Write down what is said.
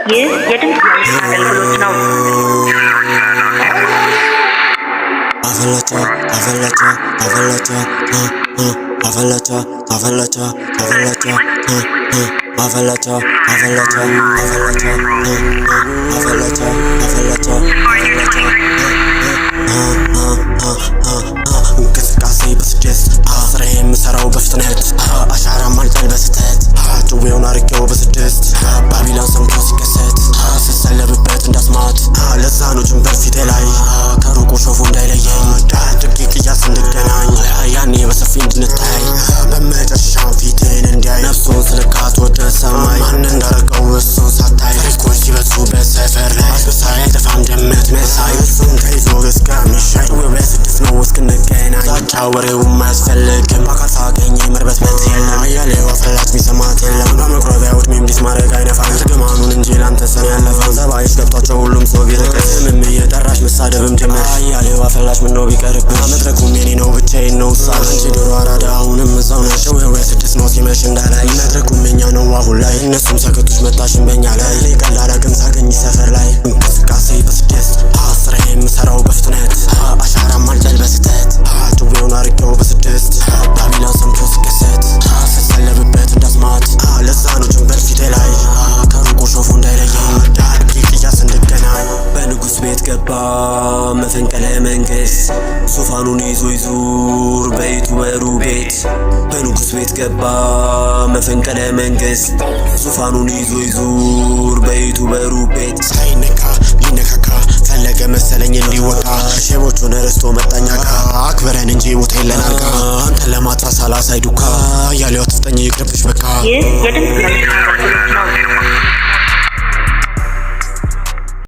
ይህ የድምጽ መልዕክት አገልግሎት ነው። እንቅስቃሴ በስደት ስራ የምሰራው በፍጥነት አሻራ ማልጠል በስተት ጭዌውን አርጌው በስድስት ባቢሎን ሰምቶ ሲከሰት ስሰለብበት እንዳስማት ለዛ ነው ጭንበር ፊቴ ላይ ከሩቁ ሾፉ እንዳይለየኝ ጥቂት ቅያስ እንድገናኝ ያኔ በሰፊ እንድንታይ በመጨረሻው ፊትን እንዲያይ ነፍሱን ስልካት ወደ ሰማይ ማን እንዳረገው እሱን ሳታይ ታሪኮች ሲበዙ በሰፈር ላይ አስመሳይ አይጠፋም ድመት መሳይ እሱን ተይዞ እስከሚሻይ በስድስት ነው እስክንገናኝ ዛቻ ወሬውም አያስፈልግም በአካል ሳገኝ መርበትበት የለም አያሌው አፈላጭ ሚሰማት የለም በመቁረቢያ ውድሜም ዲስ ማድረግ አይነፋም እርግማኑን እንጂ ላንተ ሰን ያለፈው ዘባይሽ ገብቷቸው ሁሉም ሰው ቢርቅስ ምም እየጠራሽ መሳደብም ጀመር አያሌው አፈላጭ ምነው ቢቀርብሽ መድረኩም የኔ ነው ብቻዬን ነው ሳል አንቺ ዶሮ አራዳ አሁንም እዛው ነሽ በስድስት ነው ሲመሽ እንዳላይ መድረኩም የኛ ነው አሁን ላይ እነሱም ሰከቱሽ መጣሽን በኛ ላይ ቀላል አቅም ሳገኝ ሰፈር ላይ እንቅስቃሴ በስድስት ስራ የምሰራው በፍጥነት አሻራ ማልጠል በስተት ጭዌውን አርጌው በስድስት ባቢሎን ሰምቶ ሲከሰት ስሰለብበት እንዳስማት ለዛ ነው ጭንበር ፊቴ ላይ ከሩቁ ሾፉ እንዳይለየኝ ቅያስ እንድገናኝ በንጉስ ቤት ገባ መፈንቅለ መንግስት ዙፋኑን ይዞ ይዙር በዩቱበሩ ቤት በንጉስ ቤት ገባ መፈንቅለ መንግስት ዙፋኑን ይዞ ይዙር በዩቱበሩ ቤት ሳይነካ ሊነካካ ፈለገ መሰለኝ እንዲወጣ ሼቦቹን ረስቶ መጣኛ አክብረን እንጂ ቦታ የለን አልጋ አንተን ለማጥፋት ሳላሳይ ዱካ ያሌው አትፍጠኝ ይቅርብሽ በቃ ይህ የድምጽ መልዕክት አገልግሎት ነው።